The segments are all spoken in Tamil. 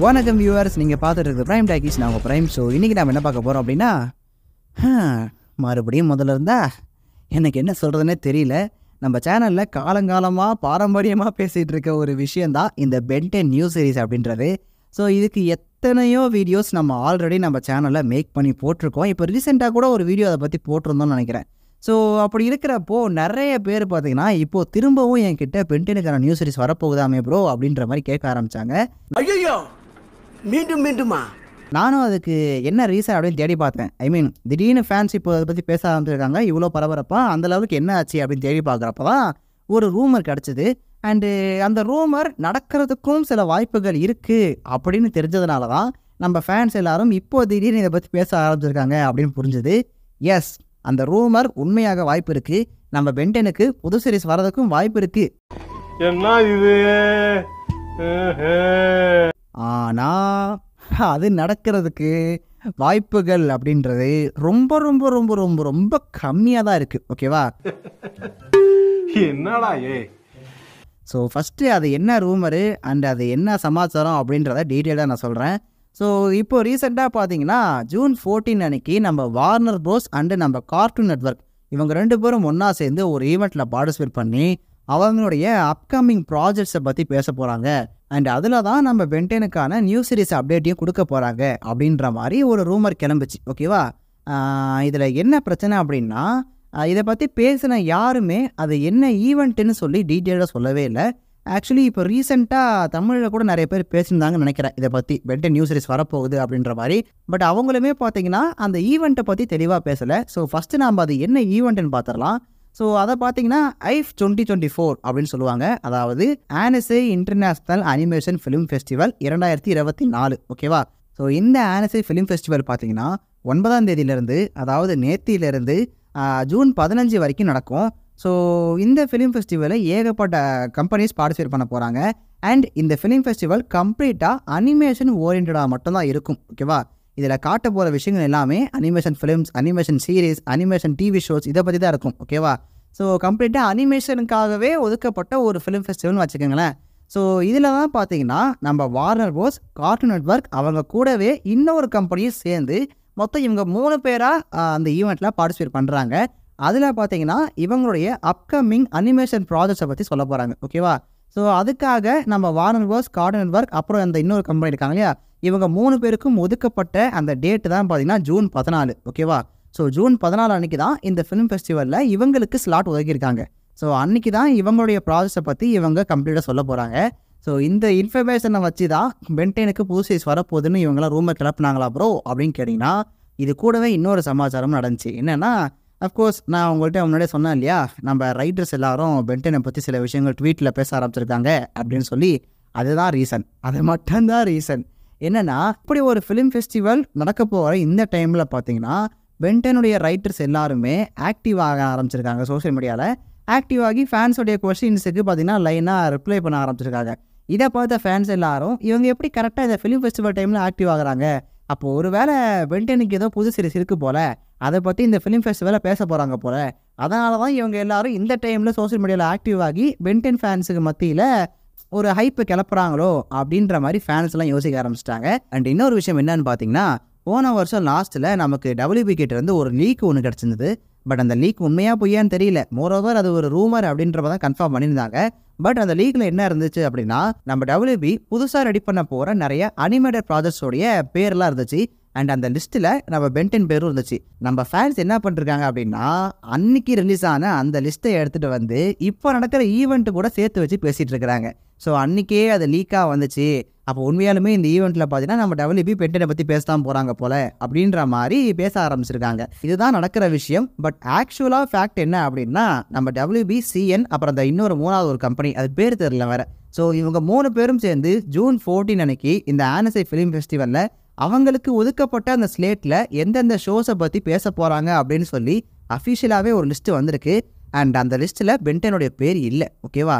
வணக்கம் வியூவர்ஸ், நீங்கள் பார்த்துட்டு இருக்கிறது பிரைம் டாக்கீஸ். நான் உங்கள் பிரைம். ஸோ இன்றைக்கி நம்ம என்ன பார்க்க போகிறோம் அப்படின்னா, மறுபடியும் முதல்ல இருந்தால் எனக்கு என்ன சொல்கிறதுனே தெரியல. நம்ம சேனலில் காலங்காலமாக பாரம்பரியமாக பேசிகிட்டு இருக்க ஒரு விஷயந்தான் இந்த பென் 10 நியூ சீரிஸ் அப்படின்றது. ஸோ இதுக்கு எத்தனையோ வீடியோஸ் நம்ம ஆல்ரெடி நம்ம சேனலில் மேக் பண்ணி போட்டிருக்கோம். இப்போ ரீசெண்டாக கூட ஒரு வீடியோ அதை பற்றி போட்டிருந்தோம்னு நினைக்கிறேன். ஸோ அப்படி இருக்கிறப்போ நிறைய பேர் பார்த்தீங்கன்னா இப்போது திரும்பவும் என்கிட்ட பென் 10க்கான நியூ சீரிஸ் வரப்போகுதாமே ப்ரோ அப்படின்ற மாதிரி கேட்க ஆரம்பித்தாங்க. ஐயோ, மீண்டும் மீண்டுமா? நானும் அதுக்கு என்ன ரீசன் அப்படின்னு தேடி பார்த்தேன். திடீர்னு ஃபேன்ஸ் இப்போ அதை பற்றி பேச ஆரம்பிச்சிருக்காங்க. இவ்வளோ பரபரப்பாக அந்த லெவலுக்கு என்ன ஆச்சு அப்படின்னு தேடி பார்க்குறப்ப தான் ஒரு ரூமர் கிடச்சிது. அண்டு அந்த ரூமர் நடக்கிறதுக்கும் சில வாய்ப்புகள் இருக்குது அப்படின்னு தெரிஞ்சதுனால தான் நம்ம ஃபேன்ஸ் எல்லாரும் இப்போ திடீர்னு இதை பற்றி பேச ஆரம்பிச்சிருக்காங்க அப்படின்னு புரிஞ்சுது. எஸ், அந்த ரூமர் உண்மையாக வாய்ப்பு இருக்குது. நம்ம பென் 10க்கு புது சீரிஸ் வர்றதுக்கும் வாய்ப்பு இருக்குது. என்ன இது? ஆனால் அது நடக்கிறதுக்கு வாய்ப்புகள் அப்படின்றது ரொம்ப ரொம்ப ரொம்ப ரொம்ப ரொம்ப கம்மியாக தான் இருக்குது. ஓகேவா? என்னடா ஏ? ஸோ ஃபஸ்ட்டு அது என்ன ரூமரு அண்ட் அது என்ன சமாச்சாரம் அப்படின்றத டீட்டெயிலாக நான் சொல்கிறேன். ஸோ இப்போ ரீசெண்டாக பார்த்தீங்கன்னா ஜூன் 14 அன்னைக்கு நம்ம வார்னர் ப்ரோஸ் அண்டு நம்ம கார்ட்டூன் நெட்வொர்க் இவங்க 2 பேரும் ஒன்றா சேர்ந்து ஒரு ஈவெண்ட்டில் பார்ட்டிசிபேட் பண்ணி அவங்களுடைய அப்கமிங் ப்ராஜெக்ட்ஸை பற்றி பேச போகிறாங்க. அண்ட் அதில் தான் நம்ம பென் 10க்கான நியூ சீரிஸ் அப்டேட்டையும் கொடுக்க போகிறாங்க அப்படின்ற மாதிரி ஒரு ரூமர் கிளம்பிச்சு. ஓகேவா? இதில் என்ன பிரச்சனை அப்படின்னா, இதை பற்றி பேசின யாருமே அது என்ன ஈவெண்ட்டுன்னு சொல்லி டீட்டெயிலாக சொல்லவே இல்லை. ஆக்சுவலி இப்போ ரீசெண்டாக தமிழில் கூட நிறைய பேர் பேசியிருந்தாங்கன்னு நினைக்கிறேன் இதை பற்றி, பென் 10 நியூ சீரிஸ் வரப்போகுது அப்படின்ற மாதிரி. பட் அவங்களுமே பார்த்தீங்கன்னா அந்த ஈவெண்ட்டை பற்றி தெளிவாக பேசலை. ஸோ ஃபஸ்ட்டு நம்ம அது என்ன ஈவெண்ட்டுன்னு பார்த்துடலாம். ஸோ அதை பார்த்தீங்கன்னா ஐஃப் 2024 அப்படின்னு சொல்லுவாங்க. அதாவது ஆனசே இன்டர்நேஷ்னல் அனிமேஷன் ஃபிலிம் ஃபெஸ்டிவல் 2024. ஓகேவா? ஸோ இந்த ஆனசே ஃபிலிம் ஃபெஸ்டிவல் பார்த்தீங்கன்னா 9ஆம் தேதியிலேருந்து, அதாவது நேத்தியிலேருந்து ஜூன் 15 வரைக்கும் நடக்கும். ஸோ இந்த ஃபிலிம் ஃபெஸ்டிவலில் ஏகப்பட்ட கம்பெனிஸ் பார்ட்டிசிபேட் பண்ண போகிறாங்க. அண்ட் இந்த ஃபிலிம் ஃபெஸ்டிவல் கம்ப்ளீட்டாக அனிமேஷன் ஓரியன்டாக மட்டும்தான் இருக்கும். ஓகேவா? இதில் காட்ட போகிற விஷயங்கள் எல்லாமே animation films, animation series, animation TV shows இதை பற்றி தான் இருக்கும். ஓகேவா? ஸோ கம்ப்ளீட்டாக அனிமேஷனுக்காகவே ஒதுக்கப்பட்ட ஒரு ஃபிலிம் ஃபெஸ்டிவல்னு வச்சுக்கோங்களேன். ஸோ இதில் தான் பார்த்தீங்கன்னா நம்ம வார்னர் ப்ரோஸ், கார்ட்டூன் நெட்வொர்க் அவங்க கூடவே இன்னொரு கம்பெனியும் சேர்ந்து மொத்தம் இவங்க 3 பேராக அந்த ஈவெண்ட்டில் பார்ட்டிசிபேட் பண்ணுறாங்க. அதில் பார்த்தீங்கன்னா இவங்களுடைய அப்கமிங் அனிமேஷன் ப்ராஜெக்ட்ஸை பற்றி சொல்ல போகிறாங்க. ஓகேவா? ஸோ அதுக்காக நம்ம வார்னர் ப்ரோஸ், கார்ட்டூன் நெட்வொர்க் அப்புறம் அந்த இன்னொரு கம்பெனி இருக்காங்க இல்லையா, இவங்க 3 பேருக்கும் ஒதுக்கப்பட்ட அந்த டேட்டு தான் பார்த்தீங்கன்னா ஜூன் 14. ஓகேவா? ஸோ ஜூன் 14 அன்றைக்கி தான் இந்த ஃபிலிம் ஃபெஸ்டிவலில் இவங்களுக்கு ஸ்லாட் ஒதுக்கியிருக்காங்க. ஸோ அன்றைக்கி தான் இவங்களுடைய ப்ராஜெக்டை பற்றி இவங்க கம்ப்ளீட்டாக சொல்ல போகிறாங்க. ஸோ இந்த இன்ஃபர்மேஷனை வச்சு தான் பென் 10க்கு புது சீரிஸ் வரப்போகுதுன்னு இவங்களாம் ரூமர் கிளப்புனாங்களா ப்ரோ அப்படின்னு கேட்டிங்கன்னா, இது கூடவே இன்னொரு சமாச்சாரம் நடந்துச்சு. என்னென்னா, அஃப்கோர்ஸ் நான் உங்கள்கிட்ட முன்னாடியே சொன்னேன் இல்லையா, நம்ம ரைட்டர்ஸ் எல்லாரும் பென் 10 பற்றி சில விஷயங்கள் ட்வீட்டில் பேச ஆரம்பிச்சிருக்காங்க அப்படின்னு சொல்லி. அதுதான் ரீசன், அது மட்டும்தான் ரீசன். என்னென்னா, இப்படி ஒரு ஃபிலிம் ஃபெஸ்டிவல் நடக்க போகிற இந்த டைமில் பார்த்தீங்கன்னா பென் 10 ரைட்டர்ஸ் எல்லாருமே ஆக்டிவ் ஆக ஆரம்பிச்சிருக்காங்க. சோஷியல் மீடியாவில் ஆக்டிவ் ஆகி ஃபேன்ஸோடைய கொஸ்டின்ஸுக்கு பார்த்தீங்கன்னா லைனாக ரிப்ளை பண்ண ஆரம்பிச்சிருக்காங்க. இதை பார்த்த ஃபேன்ஸ் எல்லாரும் இவங்க எப்படி கரெக்டாக இந்த ஃபிலிம் ஃபெஸ்டிவல் டைமில் ஆக்டிவ் ஆகுறாங்க, அப்போது ஒரு வேளை பென் 10க்கு ஏதோ புது சீரிஸ் இருக்குது போல், அதை பற்றி இந்த ஃபிலிம் ஃபெஸ்டிவலில் பேச போகிறாங்க போல், அதனால தான் இவங்க எல்லாரும் இந்த டைமில் சோஷியல் மீடியாவில் ஆக்டிவ் ஆகி பென் 10 ஃபேன்ஸுக்கு மத்தியில் ஒரு ஹைப்பு கிளப்புறாங்களோ அப்படின்ற மாதிரி ஃபேன்ஸ்லாம் யோசிக்க ஆரம்பிச்சிட்டாங்க. அண்ட் இன்னொரு விஷயம் என்னன்னு பார்த்தீங்கன்னா, போன வருஷம் லாஸ்ட்டில் நமக்கு WB கிட்டேருந்து ஒரு லீக் ஒன்று கிடச்சிருந்தது. பட் அந்த லீக் உண்மையாக பொய்யான்னு தெரியல. மோரோவர் அது ஒரு ரூமர் அப்படின்றப்ப தான் கன்ஃபார்ம் பண்ணியிருந்தாங்க. பட் அந்த லீக்கில் என்ன இருந்துச்சு அப்படின்னா, நம்ம WB புதுசாக ரெடி பண்ண போகிற நிறைய அனிமேட்டட் ப்ராஜெக்ட்ஸோடைய பேர்லாம் இருந்துச்சு. அண்ட் அந்த லிஸ்ட்டில் நம்ம பென் 10 பேரும் இருந்துச்சு. நம்ம ஃபேன்ஸ் என்ன பண்ணிருக்காங்க அப்படின்னா, அன்னைக்கு ரிலீஸ் ஆன அந்த லிஸ்ட்டை எடுத்துகிட்டு வந்து இப்போ நடக்கிற ஈவெண்ட்டு கூட சேர்த்து வச்சு பேசிகிட்டு இருக்கிறாங்க. ஸோ அன்றைக்கே அது லீக்காக வந்துச்சு, அப்போ உண்மையாலுமே இந்த ஈவெண்ட்டில் பார்த்தீங்கன்னா நம்ம WB பென் 10 பற்றி பேசதான் போகிறாங்க போல் அப்படின்ற மாதிரி பேச ஆரம்பிச்சிருக்காங்க. இதுதான் நடக்கிற விஷயம். பட் ஆக்சுவலாக ஃபேக்ட் என்ன அப்படின்னா, நம்ம WB, CN அப்புறம் அந்த இன்னொரு 3வது ஒரு கம்பெனி, அது பேர் தெரியல வேறு. ஸோ இவங்க 3 பேரும் சேர்ந்து ஜூன் 14 அன்னைக்கு இந்த ஆனசே ஃபிலிம் ஃபெஸ்டிவலில் அவங்களுக்கு ஒதுக்கப்பட்ட அந்த ஸ்லேட்டில் எந்தெந்த ஷோஸை பற்றி பேச போகிறாங்க அப்படின்னு சொல்லி அஃபிஷியலாகவே ஒரு லிஸ்ட்டு வந்திருக்கு. அண்ட் அந்த லிஸ்ட்டில் பென் 10 பேர் இல்லை. ஓகேவா?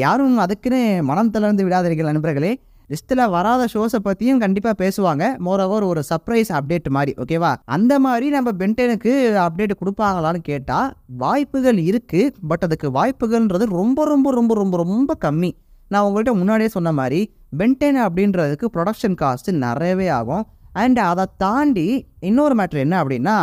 யாரும் அதுக்குன்னு மனம் தளர்ந்து விடாதீர்கள் நண்பர்களே. லிஸ்ட்டில் வராத ஷோஸை பற்றியும் கண்டிப்பாக பேசுவாங்க. மோரோவர் ஒரு சர்ப்ரைஸ் அப்டேட் மாதிரி. ஓகேவா? அந்த மாதிரி நம்ம பென் 10க்கு அப்டேட் கொடுப்பாங்களான்னு கேட்டால் வாய்ப்புகள் இருக்குது. பட் அதுக்கு வாய்ப்புகள்ன்றது ரொம்ப ரொம்ப ரொம்ப ரொம்ப ரொம்ப கம்மி. நான் உங்கள்கிட்ட முன்னாடியே சொன்ன மாதிரி பென்டென் அப்படின்றதுக்கு ப்ரொடக்ஷன் காஸ்ட்டு நிறையவே ஆகும். அண்ட் அதை தாண்டி இன்னொரு மேட்ரு என்ன அப்படின்னா,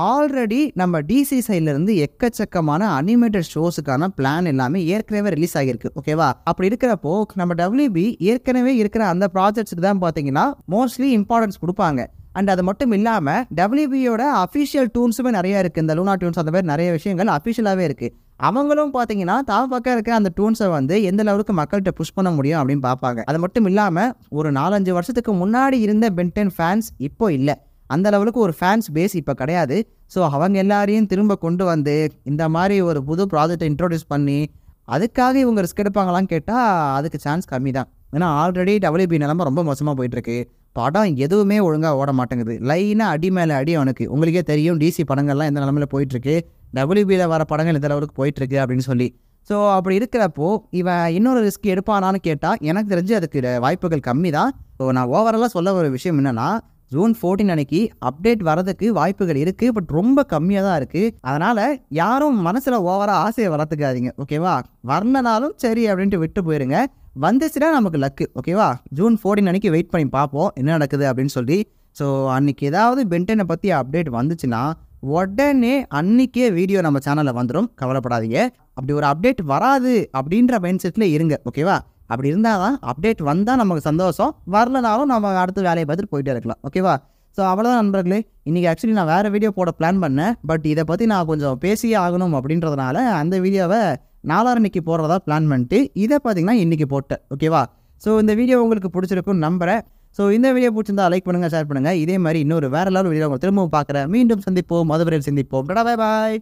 ஆல்ரெடி நம்ம டிசி சைட்லேருந்து எக்கச்சக்கமான அனிமேட்டட் ஷோஸுக்கான பிளான் எல்லாமே ஏற்கனவே ரிலீஸ் ஆகியிருக்கு. ஓகேவா? அப்படி இருக்கிறப்போ நம்ம WB ஏற்கனவே இருக்கிற அந்த ப்ராஜெக்ட்ஸுக்கு தான் பார்த்தீங்கன்னா மோஸ்ட்லி இம்பார்ட்டன்ஸ் கொடுப்பாங்க. அண்ட் அது மட்டும் இல்லாமல் WBயோட அஃபிஷியல் டூன்ஸுமே நிறையா இருக்குது. இந்த லூனா டியூன்ஸ் அந்த மாதிரி நிறைய விஷயங்கள் அஃபிஷியலாகவே இருக்குது. அவங்களும் பார்த்தீங்கன்னா தான் பக்கம் இருக்க அந்த டூன்ஸை வந்து எந்த லெவலுக்கு மக்கள்கிட்ட புஷ் பண்ண முடியும் அப்படின்னு பார்ப்பாங்க. அது மட்டும் இல்லாமல் ஒரு 4-5 வருஷத்துக்கு முன்னாடி இருந்த பென்டென் ஃபேன்ஸ் இப்போ இல்லை. அந்த லெவலுக்கு ஒரு ஃபேன்ஸ் பேஸ் இப்போ கிடையாது. ஸோ அவங்க எல்லாரையும் திரும்ப கொண்டு வந்து இந்த மாதிரி ஒரு புது ப்ராஜெக்டை இன்ட்ரோடியூஸ் பண்ணி அதுக்காக இவங்க ரிஸ்க் எடுப்பாங்களான்னு கேட்டால் அதுக்கு சான்ஸ் கம்மி தான். ஏன்னா ஆல்ரெடி WB நிலமை ரொம்ப மோசமாக போயிட்டுருக்கு. படம் எதுவுமே ஒழுங்காக ஓட மாட்டேங்குது. லைனாக அடி மேலே அடி. அவனுக்கு உங்களுக்கே தெரியும் டிசி படங்கள்லாம் எந்த நிலமையில் போயிட்டுருக்கு, WBயில் வர படங்கள் எந்த லெவலுக்கு போயிட்டுருக்கு அப்படின்னு சொல்லி. ஸோ அப்படி இருக்கிறப்போ இவன் இன்னொரு ரிஸ்க் எடுப்பானான்னு கேட்டால் எனக்கு தெரிஞ்சு அதுக்கு வாய்ப்புகள் கம்மி தான். ஸோ நான் ஓவராலாக சொல்ல ஒரு விஷயம் என்னென்னா, ஜூன் 14 அன்னைக்கு அப்டேட் வரதுக்கு வாய்ப்புகள் இருக்குது, பட் ரொம்ப கம்மியாக தான் இருக்குது. அதனால் யாரும் மனசில் ஓவராக ஆசையை வளர்த்துக்காதீங்க. ஓகேவா? வரலனாலும் சரி அப்படின்ட்டு விட்டு போயிருங்க. வந்துச்சுன்னா நமக்கு லக்கு. ஓகேவா? ஜூன் 14 அன்னைக்கு வெயிட் பண்ணி பார்ப்போம் என்ன நடக்குது அப்படின்னு சொல்லி. ஸோ அன்றைக்கி ஏதாவது பென்டெனை பற்றி அப்டேட் வந்துச்சுன்னா உடனே அன்றைக்கே வீடியோ நம்ம சேனலில் வந்துடும். கவலைப்படாதீங்க. அப்படி ஒரு அப்டேட் வராது அப்படின்ற மைண்ட் செட்டில் இருங்க. ஓகேவா? அப்படி இருந்தால் தான் அப்டேட் வந்தால் நமக்கு சந்தோஷம், வரலனாலும் நம்ம அடுத்த வேலையை பார்த்துட்டு போயிட்டே இருக்கலாம். ஓகேவா? ஸோ அவ்வளோதான் நண்பர்களே. இன்றைக்கி ஆக்சுவலி நான் வேறு வீடியோ போட பிளான் பண்ணேன், பட் இதை பற்றி நான் கொஞ்சம் பேசியே ஆகணும் அப்படின்றதுனால அந்த வீடியோவை நாளான்னைக்கு போடுறதா பிளான் பண்ணிட்டு இதை பார்த்தீங்கன்னா இன்றைக்கி போட்டேன். ஓகேவா? ஸோ இந்த வீடியோ உங்களுக்கு பிடிச்சிருக்குன்னு நம்புகிறேன். ஸோ இந்த வீடியோ பிடிச்சிருந்தா லைக் பண்ணுங்கள், ஷேர் பண்ணுங்கள். இதே மாதிரி இன்னொரு வேறு லெவல் வீடியோ திரும்பவும் பார்க்குறேன். மீண்டும் சந்திப்போம், மதுவரையில் சந்திப்போம். பாய் பாய்.